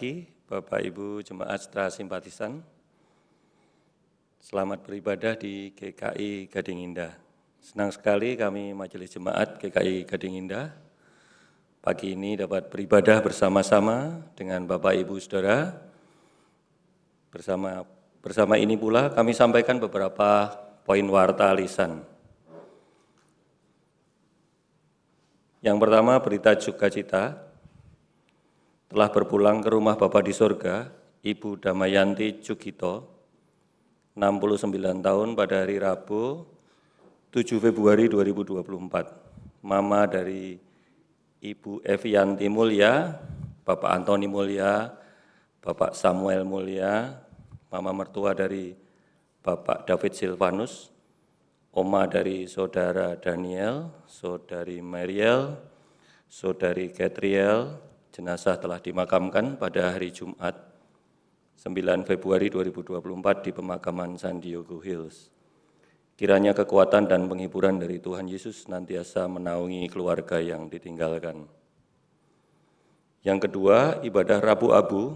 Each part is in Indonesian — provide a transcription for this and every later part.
Bapak Ibu Jemaat Setra Simpatisan, selamat beribadah di GKI Gading Indah. Senang sekali kami Majelis Jemaat GKI Gading Indah pagi ini dapat beribadah bersama-sama dengan Bapak Ibu Saudara. Bersama ini pula kami sampaikan beberapa poin warta lisan. Yang pertama, berita sukacita. Telah berpulang ke rumah Bapa di Sorga, Ibu Damayanti Cugito, 69 tahun pada hari Rabu, 7 Februari 2024. Mama dari Ibu Evianti Mulya, Bapak Antoni Mulya, Bapak Samuel Mulya, Mama mertua dari Bapak David Silvanus, Oma dari Saudara Daniel, Saudari Mariel, Saudari Catriel. Jenazah telah dimakamkan pada hari Jumat 9 Februari 2024 di pemakaman San Diego Hills. Kiranya kekuatan dan penghiburan dari Tuhan Yesus senantiasa menaungi keluarga yang ditinggalkan. Yang kedua, ibadah Rabu Abu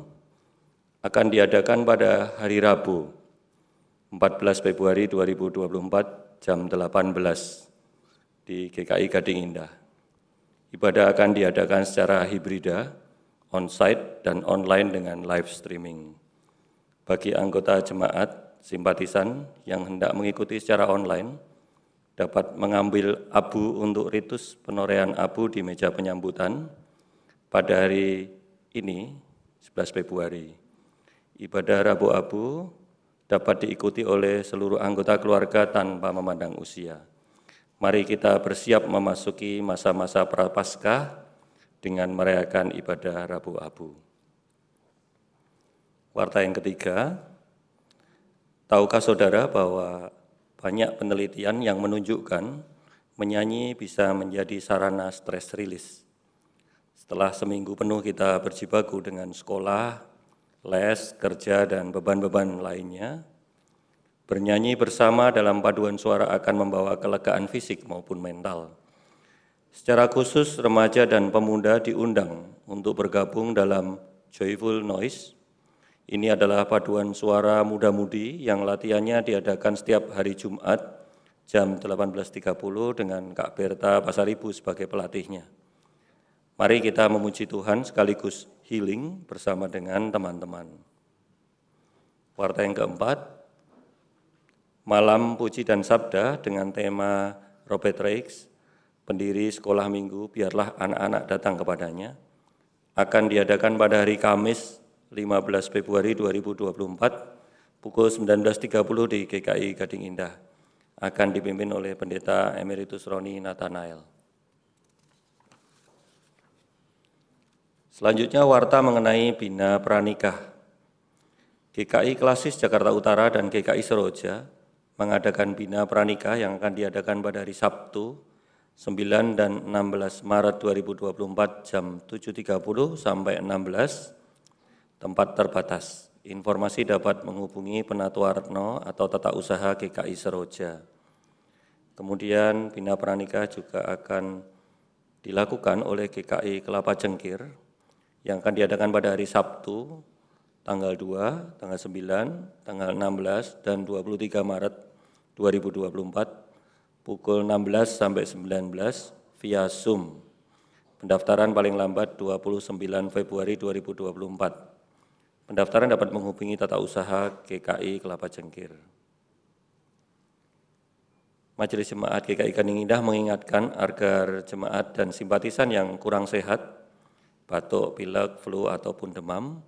akan diadakan pada hari Rabu 14 Februari 2024 jam 18 di GKI Gading Indah. Ibadah akan diadakan secara hibrida, on-site dan online dengan live streaming. Bagi anggota jemaat simpatisan yang hendak mengikuti secara online, dapat mengambil abu untuk ritus penorehan abu di meja penyambutan pada hari ini, 11 Februari. Ibadah Rabu Abu dapat diikuti oleh seluruh anggota keluarga tanpa memandang usia. Mari kita bersiap memasuki masa-masa Prapaskah dengan merayakan ibadah Rabu Abu. Warta yang ketiga, tahukah saudara bahwa banyak penelitian yang menunjukkan menyanyi bisa menjadi sarana stress release. Setelah seminggu penuh kita berjibaku dengan sekolah, les, kerja, dan beban-beban lainnya, bernyanyi bersama dalam paduan suara akan membawa kelegaan fisik maupun mental. Secara khusus, remaja dan pemuda diundang untuk bergabung dalam Joyful Noise. Ini adalah paduan suara muda-mudi yang latihannya diadakan setiap hari Jumat jam 18.30 dengan Kak Berta Pasaribu sebagai pelatihnya. Mari kita memuji Tuhan sekaligus healing bersama dengan teman-teman. Warta yang keempat, Malam Puji dan Sabda dengan tema Robert Raikes, pendiri sekolah minggu Biarlah Anak-anak Datang Kepadanya, akan diadakan pada hari Kamis 15 Februari 2024 pukul 19.30 di GKI Gading Indah. Akan dipimpin oleh Pendeta Emeritus Roni Nathanael. Selanjutnya warta mengenai Bina Pranikah. GKI Klasis Jakarta Utara dan GKI Seroja mengadakan Bina Pranikah yang akan diadakan pada hari Sabtu 9 dan 16 Maret 2024 jam 7.30 sampai 16, tempat terbatas. Informasi dapat menghubungi Penatua Retno atau Tata Usaha GKI Seroja. Kemudian Bina Pranikah juga akan dilakukan oleh GKI Kelapa Jengkir yang akan diadakan pada hari Sabtu tanggal 2, tanggal 9, tanggal 16, dan 23 Maret 2024, pukul 16 sampai 19 via Zoom. Pendaftaran paling lambat 29 Februari 2024. Pendaftaran dapat menghubungi Tata Usaha GKI Kelapa Jengkir. Majelis Jemaat GKI Gading Indah mengingatkan agar jemaat dan simpatisan yang kurang sehat, batuk, pilek, flu, ataupun demam,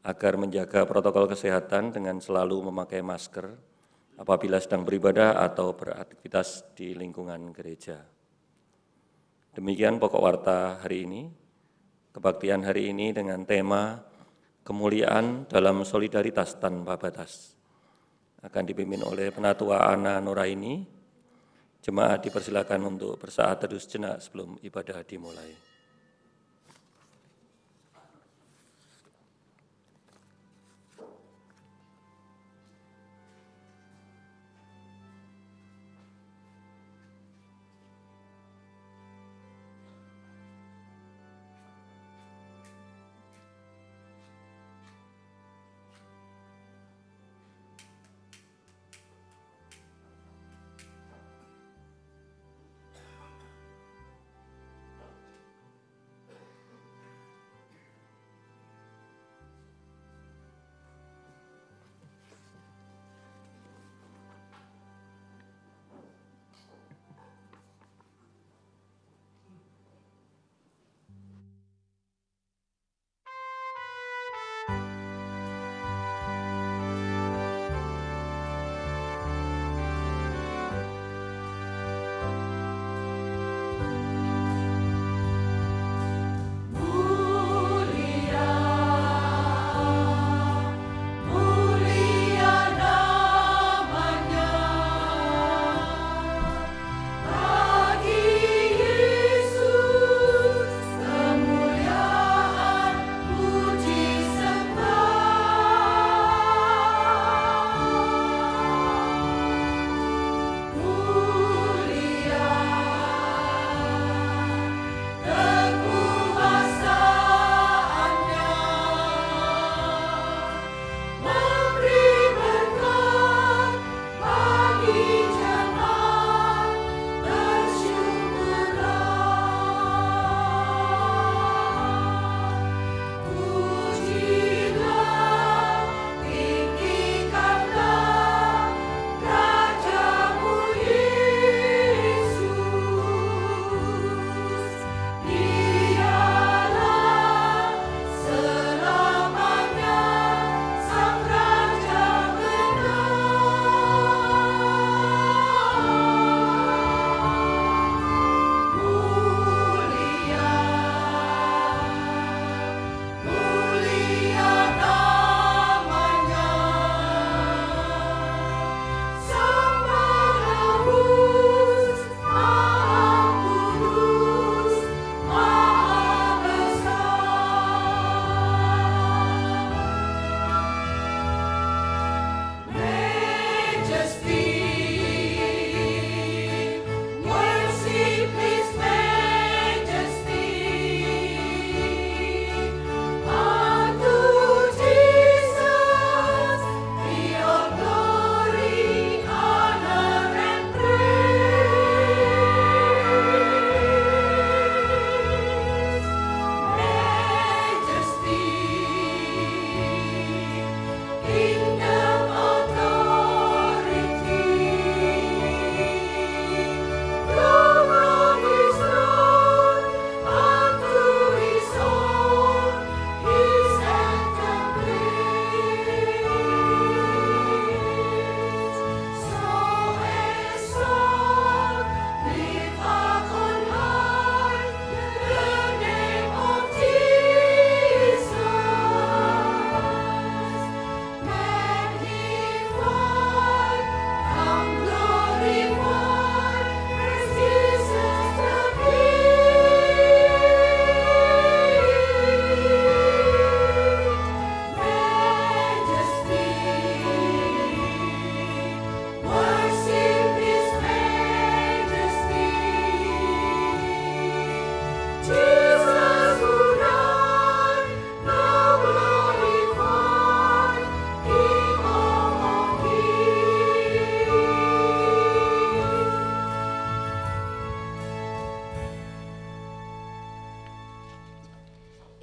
agar menjaga protokol kesehatan dengan selalu memakai masker apabila sedang beribadah atau beraktivitas di lingkungan gereja. Demikian pokok warta hari ini. Kebaktian hari ini dengan tema Kemuliaan dalam Solidaritas Tanpa Batas akan dipimpin oleh Penatua Ana Nuraini. Jemaat dipersilakan untuk bersaat teduh sejenak sebelum ibadah dimulai.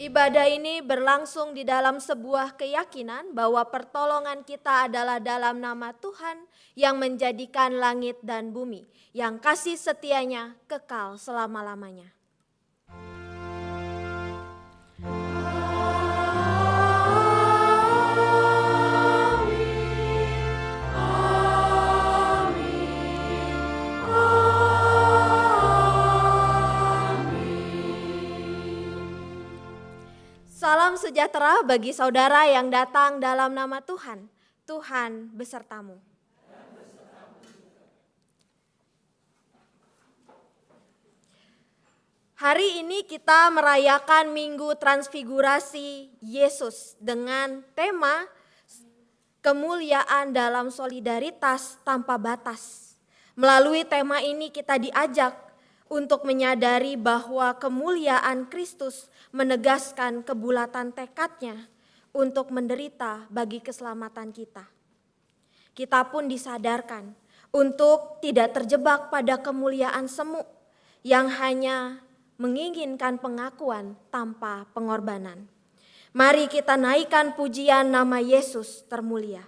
Ibadah ini berlangsung di dalam sebuah keyakinan bahwa pertolongan kita adalah dalam nama Tuhan yang menjadikan langit dan bumi, yang kasih setianya kekal selama-lamanya. Salam sejahtera bagi saudara yang datang dalam nama Tuhan. Tuhan besertamu. Hari ini kita merayakan Minggu Transfigurasi Yesus dengan tema kemuliaan dalam solidaritas tanpa batas. Melalui tema ini kita diajak untuk menyadari bahwa kemuliaan Kristus menegaskan kebulatan tekadnya untuk menderita bagi keselamatan kita. Kita pun disadarkan untuk tidak terjebak pada kemuliaan semu yang hanya menginginkan pengakuan tanpa pengorbanan. Mari kita naikkan pujian nama Yesus termulia.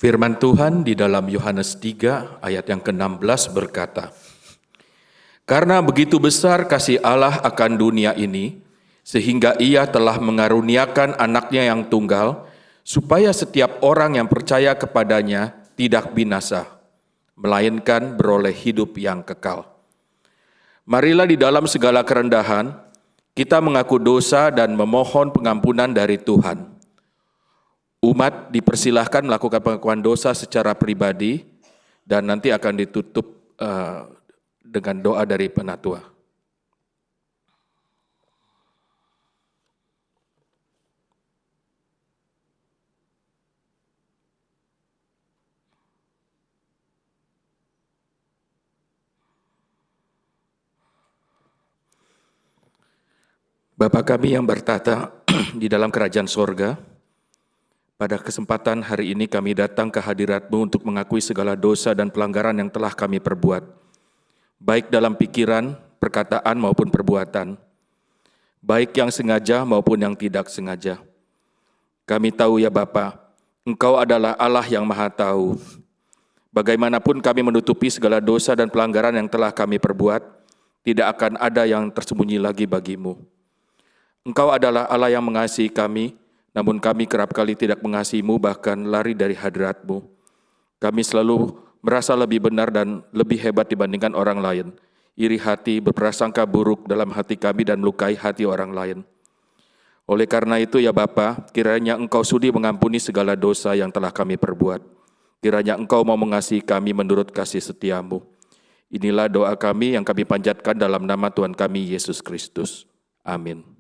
Firman Tuhan di dalam Yohanes 3 ayat yang ke-16 berkata, "Karena begitu besar kasih Allah akan dunia ini, sehingga Ia telah mengaruniakan anaknya yang tunggal, supaya setiap orang yang percaya kepadanya tidak binasa, melainkan beroleh hidup yang kekal. Marilah di dalam segala kerendahan, kita mengaku dosa dan memohon pengampunan dari Tuhan. Umat dipersilahkan melakukan pengakuan dosa secara pribadi dan nanti akan ditutup dengan doa dari penatua. Bapa kami yang bertata di dalam kerajaan sorga, pada kesempatan hari ini kami datang ke hadirat-Mu untuk mengakui segala dosa dan pelanggaran yang telah kami perbuat, baik dalam pikiran, perkataan maupun perbuatan, baik yang sengaja maupun yang tidak sengaja. Kami tahu ya Bapa, Engkau adalah Allah yang Maha Tahu. Bagaimanapun kami menutupi segala dosa dan pelanggaran yang telah kami perbuat, tidak akan ada yang tersembunyi lagi bagi-Mu. Engkau adalah Allah yang mengasihi kami, namun kami kerap kali tidak mengasihi-Mu, bahkan lari dari hadirat-Mu. Kami selalu merasa lebih benar dan lebih hebat dibandingkan orang lain. Iri hati, berprasangka buruk dalam hati kami dan melukai hati orang lain. Oleh karena itu ya Bapa, kiranya Engkau sudi mengampuni segala dosa yang telah kami perbuat. Kiranya Engkau mau mengasihi kami menurut kasih setia-Mu. Inilah doa kami yang kami panjatkan dalam nama Tuhan kami Yesus Kristus. Amin.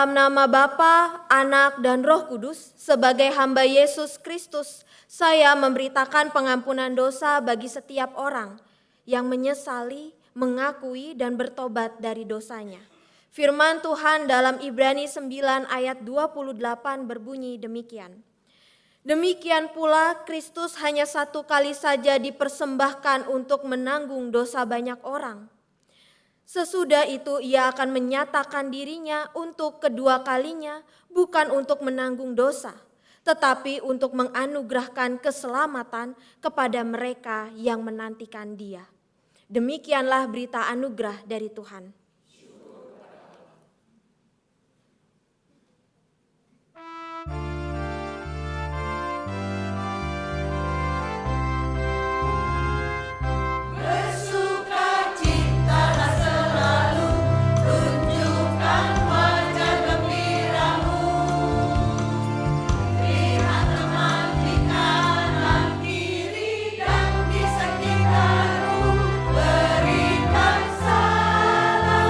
dalam nama Bapa, Anak, dan Roh Kudus, sebagai hamba Yesus Kristus, saya memberitakan pengampunan dosa bagi setiap orang yang menyesali, mengakui, dan bertobat dari dosanya. Firman Tuhan dalam Ibrani 9 ayat 28 berbunyi demikian. Demikian pula Kristus hanya satu kali saja dipersembahkan untuk menanggung dosa banyak orang. Sesudah itu ia akan menyatakan dirinya untuk kedua kalinya, bukan untuk menanggung dosa, tetapi untuk menganugerahkan keselamatan kepada mereka yang menantikan Dia. Demikianlah berita anugerah dari Tuhan. Berikan salam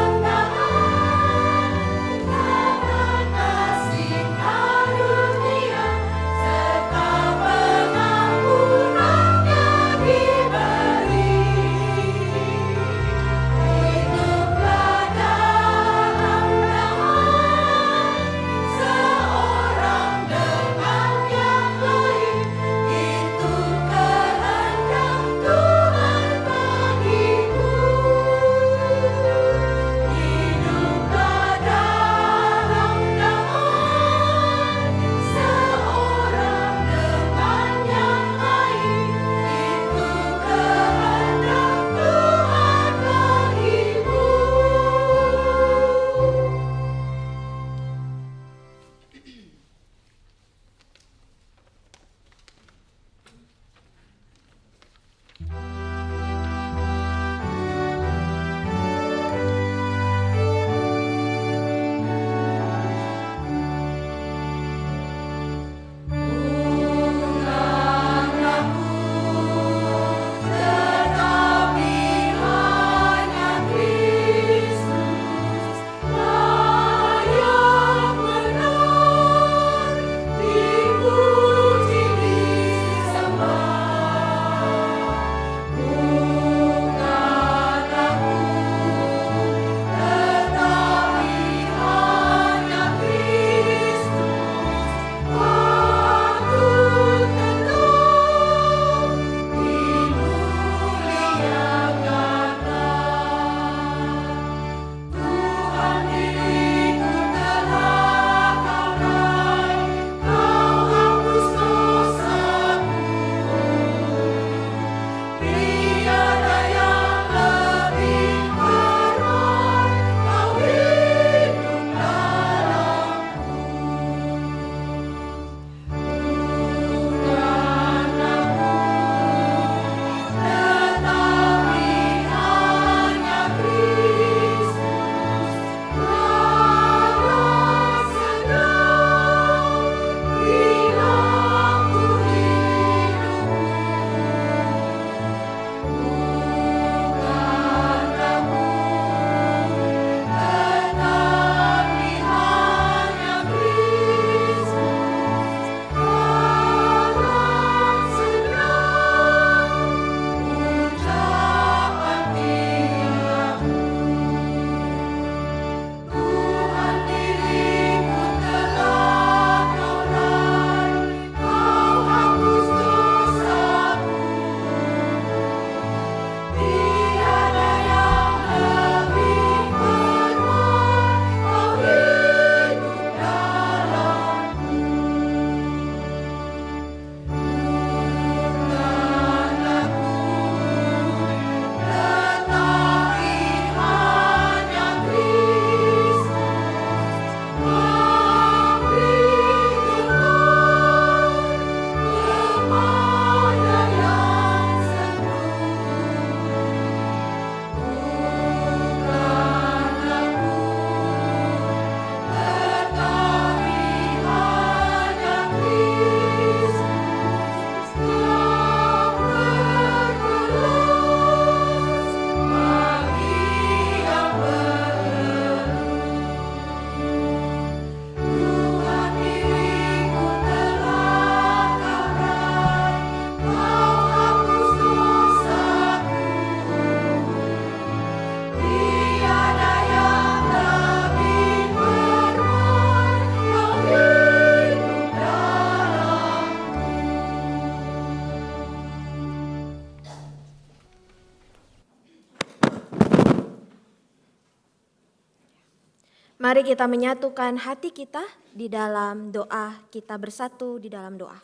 Mari kita menyatukan hati kita di dalam doa, kita bersatu di dalam doa.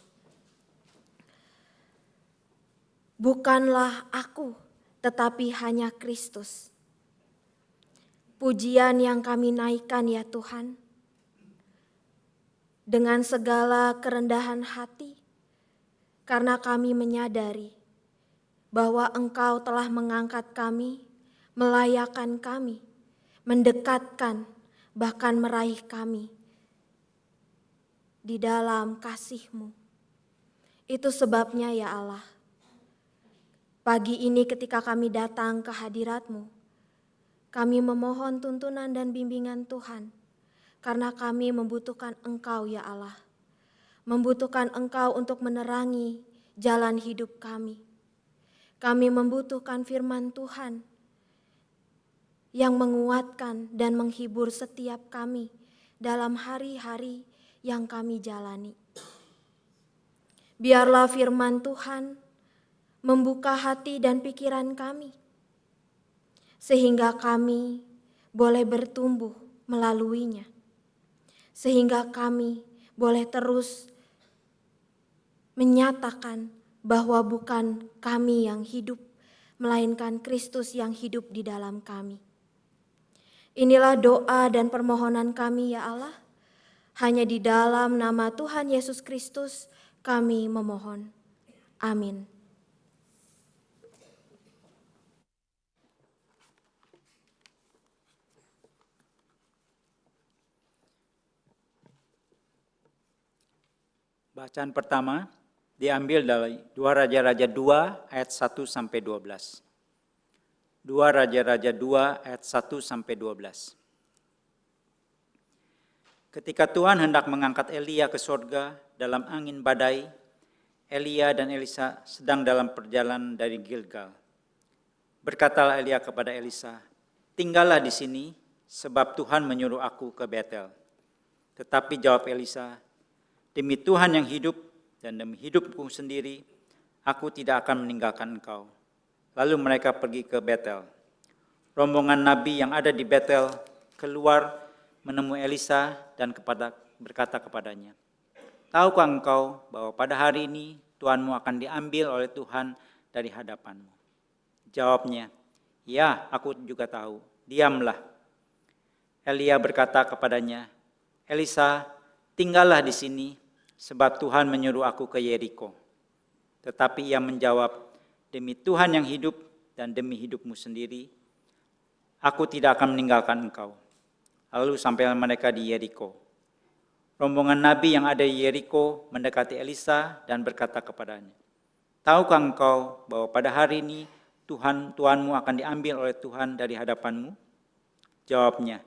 Bukanlah aku, tetapi hanya Kristus. Pujian yang kami naikkan ya Tuhan, dengan segala kerendahan hati, karena kami menyadari bahwa Engkau telah mengangkat kami, melayakkan kami, mendekatkan, bahkan meraih kami di dalam kasih-Mu. Itu sebabnya ya Allah, pagi ini ketika kami datang ke hadirat-Mu, kami memohon tuntunan dan bimbingan Tuhan, karena kami membutuhkan Engkau ya Allah, membutuhkan Engkau untuk menerangi jalan hidup kami. Kami membutuhkan firman Tuhan yang menguatkan dan menghibur setiap kami dalam hari-hari yang kami jalani. Biarlah firman Tuhan membuka hati dan pikiran kami, sehingga kami boleh bertumbuh melaluinya, sehingga kami boleh terus menyatakan bahwa bukan kami yang hidup, melainkan Kristus yang hidup di dalam kami. Inilah doa dan permohonan kami ya Allah. Hanya di dalam nama Tuhan Yesus Kristus kami memohon. Amin. Bacaan pertama diambil dari 2 Raja-Raja 2 ayat 1 sampai 12. 2 Raja-Raja 2 ayat 1 sampai 12. Ketika Tuhan hendak mengangkat Elia ke sorga dalam angin badai, Elia dan Elisa sedang dalam perjalanan dari Gilgal. Berkatalah Elia kepada Elisa, "Tinggallah di sini, sebab Tuhan menyuruh aku ke Betel." Tetapi jawab Elisa, "Demi Tuhan yang hidup dan demi hidupku sendiri, aku tidak akan meninggalkan engkau." Lalu mereka pergi ke Betel. Rombongan nabi yang ada di Betel keluar menemui Elisa dan berkata kepadanya, "Tahukah engkau bahwa pada hari ini Tuhanmu akan diambil oleh Tuhan dari hadapanmu?" Jawabnya, "Ya, aku juga tahu, diamlah." Elia berkata kepadanya, "Elisa, tinggallah di sini, sebab Tuhan menyuruh aku ke Yeriko." Tetapi ia menjawab, "Demi Tuhan yang hidup dan demi hidupmu sendiri, aku tidak akan meninggalkan engkau." Lalu sampailah mereka di Yeriko. Rombongan nabi yang ada di Yeriko mendekati Elisa dan berkata kepadanya, "Tahukah engkau bahwa pada hari ini Tuhanmu akan diambil oleh Tuhan dari hadapanmu?" Jawabnya,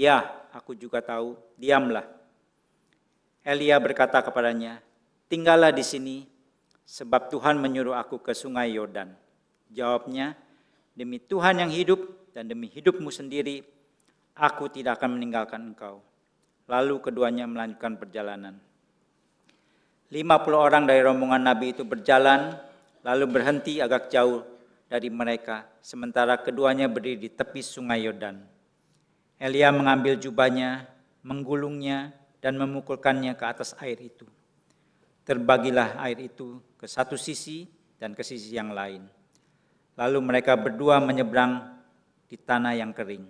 "Ya, aku juga tahu, diamlah." Elia berkata kepadanya, "Tinggallah di sini, sebab Tuhan menyuruh aku ke sungai Yordan." Jawabnya, "Demi Tuhan yang hidup dan demi hidupmu sendiri, aku tidak akan meninggalkan engkau." Lalu keduanya melanjutkan perjalanan. 50 orang dari rombongan nabi itu berjalan, lalu berhenti agak jauh dari mereka, sementara keduanya berdiri di tepi sungai Yordan. Elia mengambil jubahnya, menggulungnya, dan memukulkannya ke atas air itu. Terbagilah air itu ke satu sisi dan ke sisi yang lain. Lalu mereka berdua menyeberang di tanah yang kering.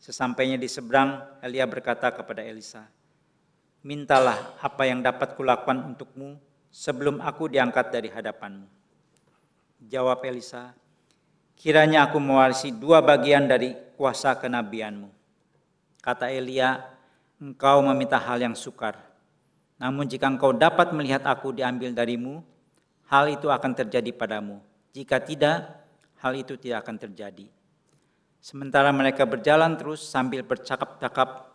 Sesampainya di seberang, Elia berkata kepada Elisa, "Mintalah apa yang dapat kulakukan untukmu sebelum aku diangkat dari hadapanmu." Jawab Elisa, "Kiranya aku mewarisi 2 bagian dari kuasa kenabianmu." Kata Elia, "Engkau meminta hal yang sukar. Namun jika engkau dapat melihat aku diambil darimu, hal itu akan terjadi padamu. Jika tidak, hal itu tidak akan terjadi." Sementara mereka berjalan terus sambil bercakap-cakap,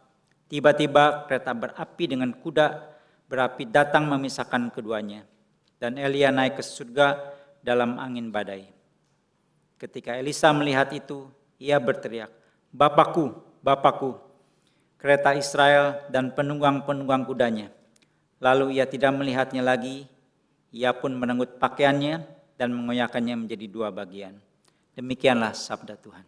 tiba-tiba kereta berapi dengan kuda berapi datang memisahkan keduanya. Dan Elia naik ke surga dalam angin badai. Ketika Elisa melihat itu, ia berteriak, "Bapakku, Bapakku, kereta Israel dan penunggang-penunggang kudanya." Lalu ia tidak melihatnya lagi, ia pun merenggut pakaiannya dan mengoyakkannya menjadi 2 bagian. Demikianlah sabda Tuhan.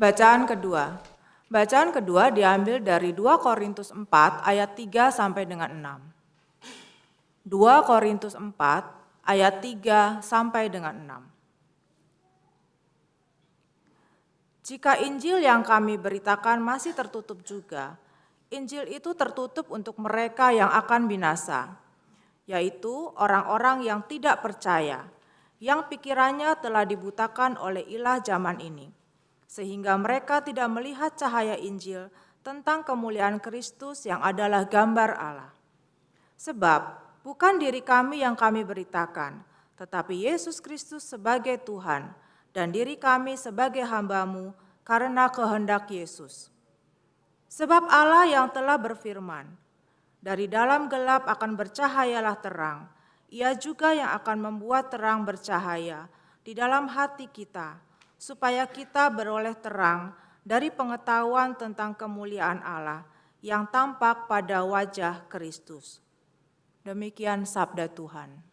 Bacaan kedua. Bacaan kedua diambil dari 2 Korintus 4 ayat 3 sampai dengan 6. 2 Korintus 4 ayat 3 sampai dengan 6. Jika Injil yang kami beritakan masih tertutup juga, Injil itu tertutup untuk mereka yang akan binasa, yaitu orang-orang yang tidak percaya, yang pikirannya telah dibutakan oleh ilah zaman ini, sehingga mereka tidak melihat cahaya Injil tentang kemuliaan Kristus yang adalah gambar Allah. Sebab bukan diri kami yang kami beritakan, tetapi Yesus Kristus sebagai Tuhan, dan diri kami sebagai hamba-Mu karena kehendak Yesus. Sebab Allah yang telah berfirman, dari dalam gelap akan bercahayalah terang, Ia juga yang akan membuat terang bercahaya di dalam hati kita, supaya kita beroleh terang dari pengetahuan tentang kemuliaan Allah yang tampak pada wajah Kristus. Demikian sabda Tuhan.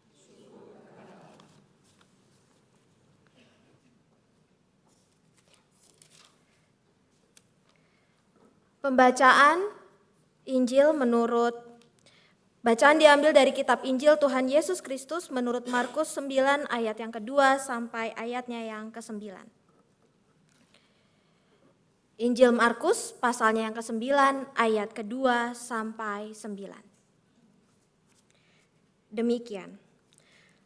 Pembacaan Injil bacaan diambil dari kitab Injil Tuhan Yesus Kristus menurut Markus 9 ayat yang kedua sampai ayatnya yang ke-9. Injil Markus pasalnya yang ke-9 ayat kedua sampai 9. Demikian.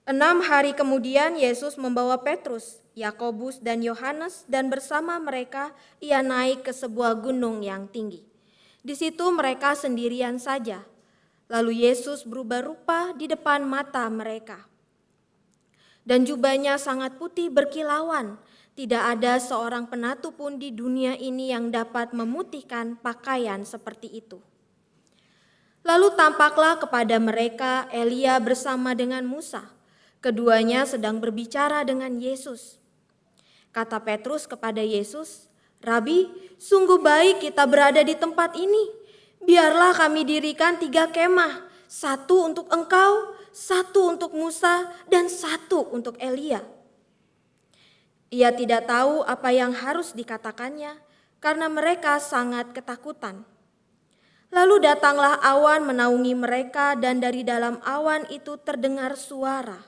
6 hari kemudian Yesus membawa Petrus, Yakobus dan Yohanes dan bersama mereka Ia naik ke sebuah gunung yang tinggi. Di situ mereka sendirian saja. Lalu Yesus berubah rupa di depan mata mereka. Dan jubahnya sangat putih berkilauan. Tidak ada seorang penatu pun di dunia ini yang dapat memutihkan pakaian seperti itu. Lalu tampaklah kepada mereka Elia bersama dengan Musa. Keduanya sedang berbicara dengan Yesus. Kata Petrus kepada Yesus, "Rabi, sungguh baik kita berada di tempat ini. Biarlah kami dirikan 3 kemah, 1 untuk engkau, 1 untuk Musa, dan 1 untuk Elia." Ia tidak tahu apa yang harus dikatakannya, karena mereka sangat ketakutan. Lalu datanglah awan menaungi mereka dan dari dalam awan itu terdengar suara,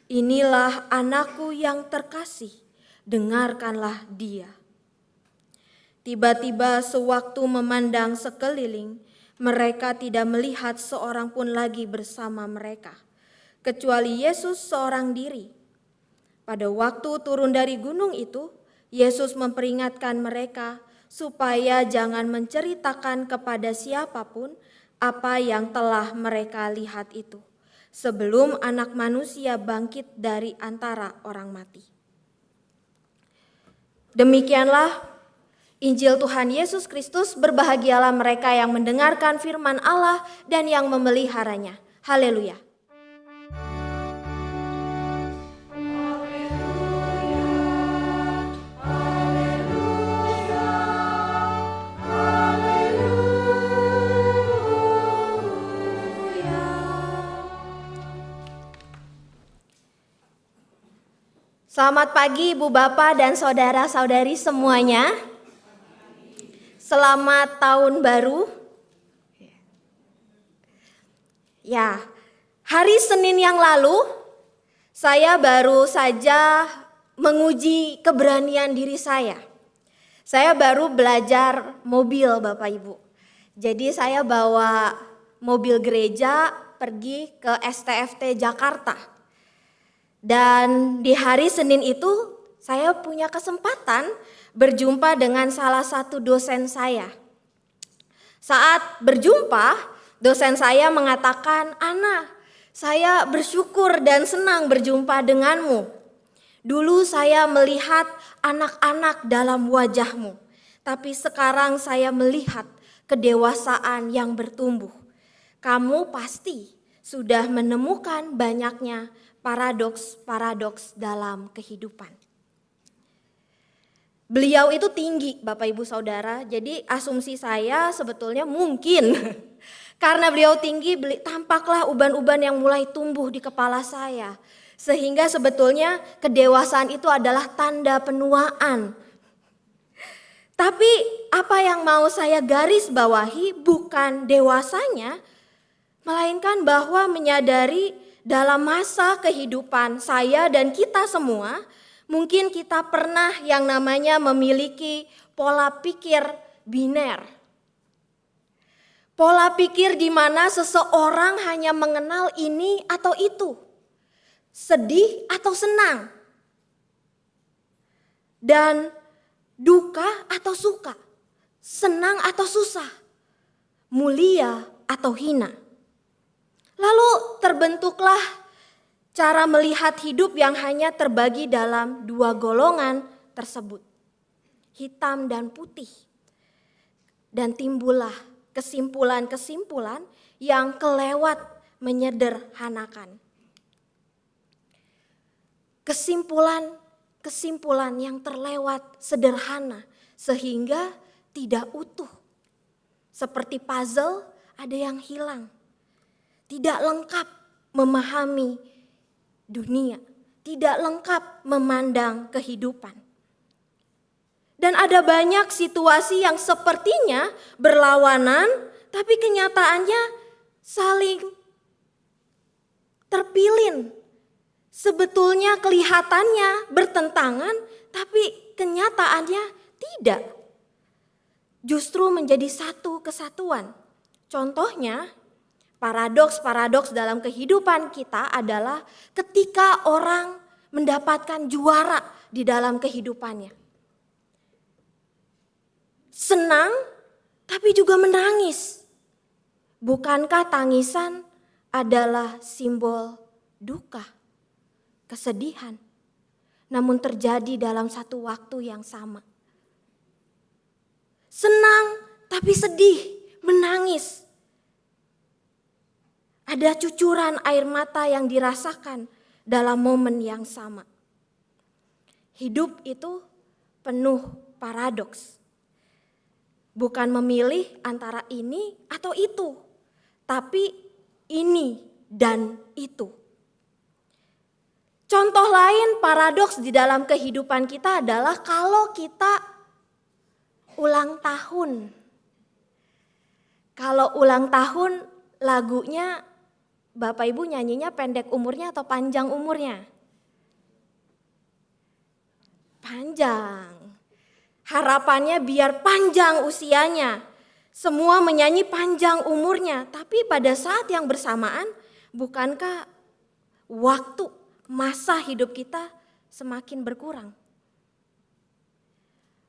"Inilah anakku yang terkasih, dengarkanlah dia." Tiba-tiba sewaktu memandang sekeliling, mereka tidak melihat seorang pun lagi bersama mereka, kecuali Yesus seorang diri. Pada waktu turun dari gunung itu, Yesus memperingatkan mereka supaya jangan menceritakan kepada siapapun apa yang telah mereka lihat itu, sebelum Anak Manusia bangkit dari antara orang mati. Demikianlah Injil Tuhan Yesus Kristus. Berbahagialah mereka yang mendengarkan firman Allah dan yang memeliharanya. Haleluya. Selamat pagi Ibu Bapak dan saudara-saudari semuanya. Selamat tahun baru. Ya, hari Senin yang lalu saya baru saja menguji keberanian diri saya. Saya baru belajar mobil Bapak Ibu. Jadi saya bawa mobil gereja pergi ke STFT Jakarta. Dan di hari Senin itu saya punya kesempatan berjumpa dengan salah satu dosen saya. Saat berjumpa, dosen saya mengatakan, "Ana, saya bersyukur dan senang berjumpa denganmu. Dulu saya melihat anak-anak dalam wajahmu, tapi sekarang saya melihat kedewasaan yang bertumbuh. Kamu pasti sudah menemukan banyaknya paradoks-paradoks dalam kehidupan." Beliau itu tinggi Bapak Ibu Saudara, jadi asumsi saya sebetulnya mungkin karena beliau tinggi tampaklah uban-uban yang mulai tumbuh di kepala saya. Sehingga sebetulnya kedewasaan itu adalah tanda penuaan. Tapi apa yang mau saya garis bawahi bukan dewasanya, melainkan bahwa menyadari dalam masa kehidupan saya dan kita semua, mungkin kita pernah yang namanya memiliki pola pikir biner. Pola pikir di mana seseorang hanya mengenal ini atau itu, sedih atau senang, dan duka atau suka, senang atau susah, mulia atau hina. Lalu terbentuklah cara melihat hidup yang hanya terbagi dalam dua golongan tersebut, hitam dan putih. Dan timbullah kesimpulan-kesimpulan yang kelewat menyederhanakan. Kesimpulan yang terlewat sederhana sehingga tidak utuh. Seperti puzzle ada yang hilang. Tidak lengkap memahami dunia, tidak lengkap memandang kehidupan. Dan ada banyak situasi yang sepertinya berlawanan, tapi kenyataannya saling terpilin. Sebetulnya kelihatannya bertentangan, tapi kenyataannya tidak. Justru menjadi satu kesatuan. Contohnya, paradoks-paradoks dalam kehidupan kita adalah ketika orang mendapatkan juara di dalam kehidupannya. Senang tapi juga menangis. Bukankah tangisan adalah simbol duka, kesedihan, namun terjadi dalam satu waktu yang sama. Senang tapi sedih, menangis. Ada cucuran air mata yang dirasakan dalam momen yang sama. Hidup itu penuh paradoks. Bukan memilih antara ini atau itu, tapi ini dan itu. Contoh lain paradoks di dalam kehidupan kita adalah kalau kita ulang tahun. Kalau ulang tahun lagunya Bapak Ibu nyanyinya pendek umurnya atau panjang umurnya? Panjang. Harapannya biar panjang usianya. Semua menyanyi panjang umurnya. Tapi pada saat yang bersamaan, bukankah waktu masa hidup kita semakin berkurang?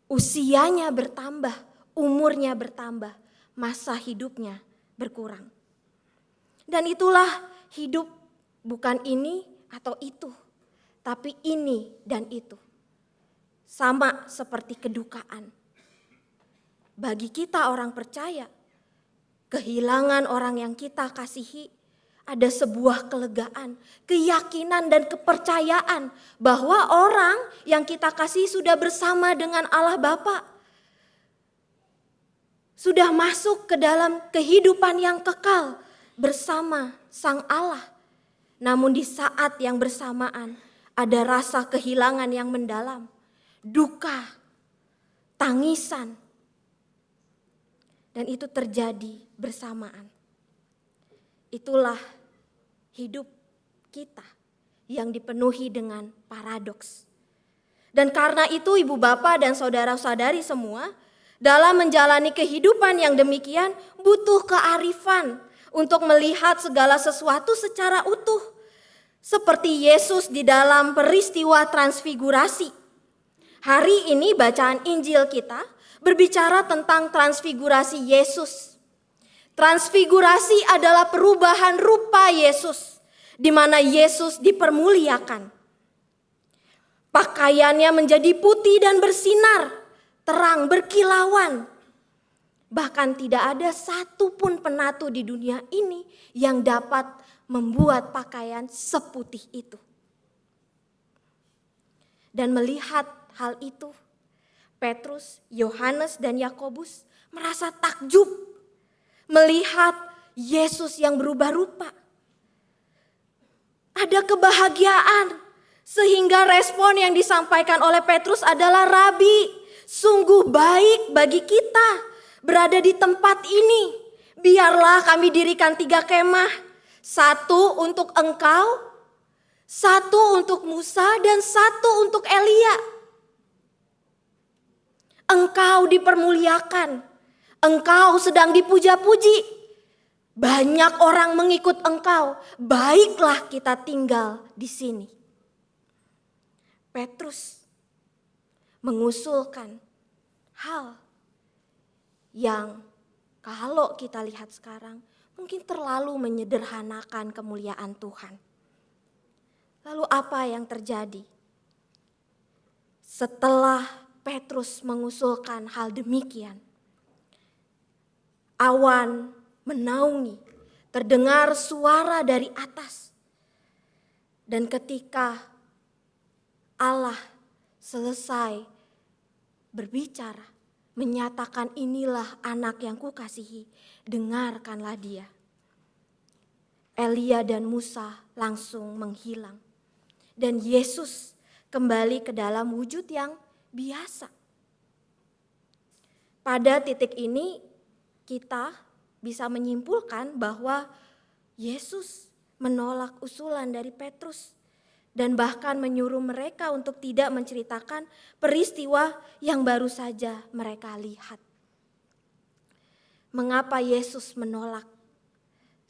Usianya bertambah, umurnya bertambah, masa hidupnya berkurang. Dan itulah hidup, bukan ini atau itu, tapi ini dan itu. Sama seperti kedukaan. Bagi kita orang percaya, kehilangan orang yang kita kasihi, ada sebuah kelegaan, keyakinan dan kepercayaan bahwa orang yang kita kasihi sudah bersama dengan Allah Bapa. Sudah masuk ke dalam kehidupan yang kekal bersama Sang Allah. Namun di saat yang bersamaan ada rasa kehilangan yang mendalam, duka, tangisan. Dan itu terjadi bersamaan. Itulah hidup kita yang dipenuhi dengan paradoks. Dan karena itu ibu bapak dan saudara-saudari semua, dalam menjalani kehidupan yang demikian butuh kearifan untuk melihat segala sesuatu secara utuh. Seperti Yesus di dalam peristiwa transfigurasi. Hari ini bacaan Injil kita berbicara tentang transfigurasi Yesus. Transfigurasi adalah perubahan rupa Yesus, di mana Yesus dipermuliakan. Pakaiannya menjadi putih dan bersinar, terang berkilauan. Bahkan tidak ada satupun penatu di dunia ini yang dapat membuat pakaian seputih itu. Dan melihat hal itu, Petrus, Yohanes, dan Yakobus merasa takjub melihat Yesus yang berubah rupa. Ada kebahagiaan sehingga respon yang disampaikan oleh Petrus adalah, "Rabi, sungguh baik bagi kita berada di tempat ini. Biarlah kami dirikan 3 kemah, 1 untuk engkau, 1 untuk Musa, dan 1 untuk Elia. Engkau dipermuliakan, engkau sedang dipuja-puji. Banyak orang mengikut engkau, baiklah kita tinggal di sini. Petrus mengusulkan hal yang kalau kita lihat sekarang mungkin terlalu menyederhanakan kemuliaan Tuhan. Lalu apa yang terjadi? Setelah Petrus mengusulkan hal demikian, awan menaungi, terdengar suara dari atas. Dan ketika Allah selesai berbicara, menyatakan inilah anak yang kukasihi, dengarkanlah dia. Elia dan Musa langsung menghilang. Dan Yesus kembali ke dalam wujud yang biasa. Pada titik ini kita bisa menyimpulkan bahwa Yesus menolak usulan dari Petrus dan bahkan menyuruh mereka untuk tidak menceritakan peristiwa yang baru saja mereka lihat. Mengapa Yesus menolak?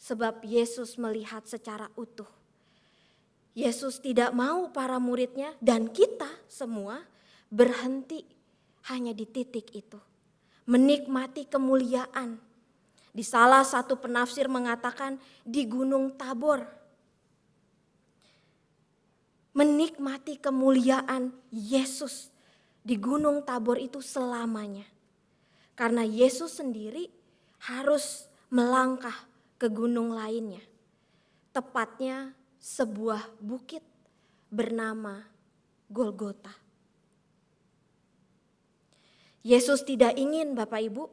Sebab Yesus melihat secara utuh. Yesus tidak mau para muridnya dan kita semua berhenti hanya di titik itu. Menikmati kemuliaan. Di salah satu penafsir mengatakan di Gunung Tabor. Menikmati kemuliaan Yesus di Gunung Tabor itu selamanya. Karena Yesus sendiri harus melangkah ke gunung lainnya. Tepatnya sebuah bukit bernama Golgota. Yesus tidak ingin Bapak Ibu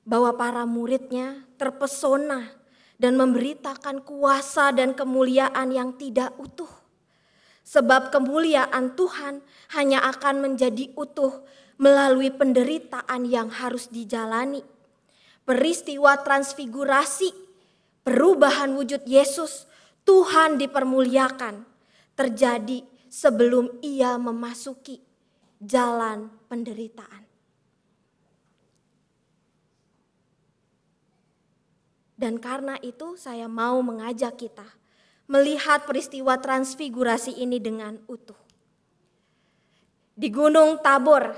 bahwa para muridnya terpesona dan memberitakan kuasa dan kemuliaan yang tidak utuh. Sebab kemuliaan Tuhan hanya akan menjadi utuh melalui penderitaan yang harus dijalani. Peristiwa transfigurasi, perubahan wujud Yesus, Tuhan dipermuliakan, terjadi sebelum ia memasuki jalan penderitaan. Dan karena itu saya mau mengajak kita melihat peristiwa transfigurasi ini dengan utuh. Di Gunung Tabor,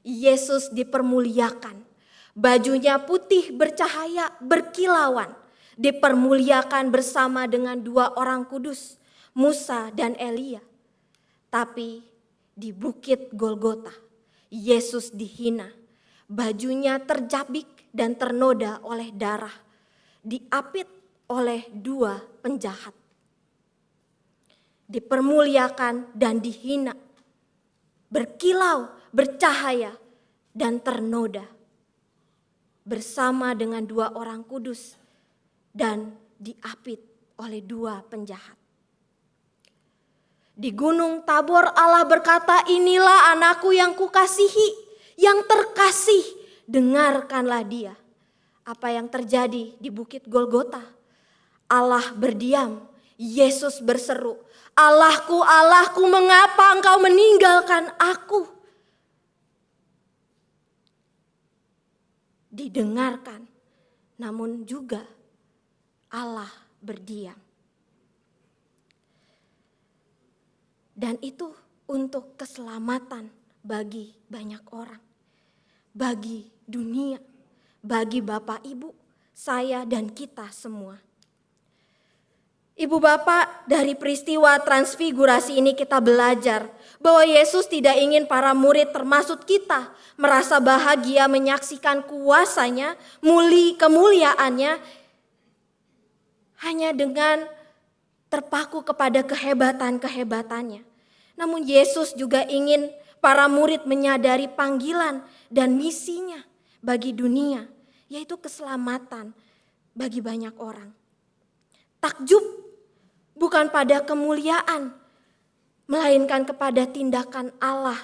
Yesus dipermuliakan. Bajunya putih bercahaya, berkilauan. Dipermuliakan bersama dengan 2 orang kudus, Musa dan Elia. Tapi di Bukit Golgota, Yesus dihina. Bajunya terjabik dan ternoda oleh darah. Diapit oleh 2 penjahat. Dipermuliakan dan dihina, berkilau, bercahaya, dan ternoda bersama dengan 2 orang kudus dan diapit oleh 2 penjahat. Di Gunung Tabor Allah berkata, inilah anakku yang kukasihi, yang terkasih, dengarkanlah dia. Apa yang terjadi di Bukit Golgota? Allah berdiam, Yesus berseru, Allahku, Allahku, mengapa engkau meninggalkan aku? Didengarkan, namun juga Allah berdiam. Dan itu untuk keselamatan bagi banyak orang, bagi dunia, bagi Bapak Ibu, saya dan kita semua. Ibu Bapak, dari peristiwa transfigurasi ini kita belajar bahwa Yesus tidak ingin para murid termasuk kita merasa bahagia menyaksikan kuasanya, kemuliaannya hanya dengan terpaku kepada kehebatan-kehebatannya. Namun Yesus juga ingin para murid menyadari panggilan dan misinya bagi dunia, yaitu keselamatan bagi banyak orang. Takjub bukan pada kemuliaan, melainkan kepada tindakan Allah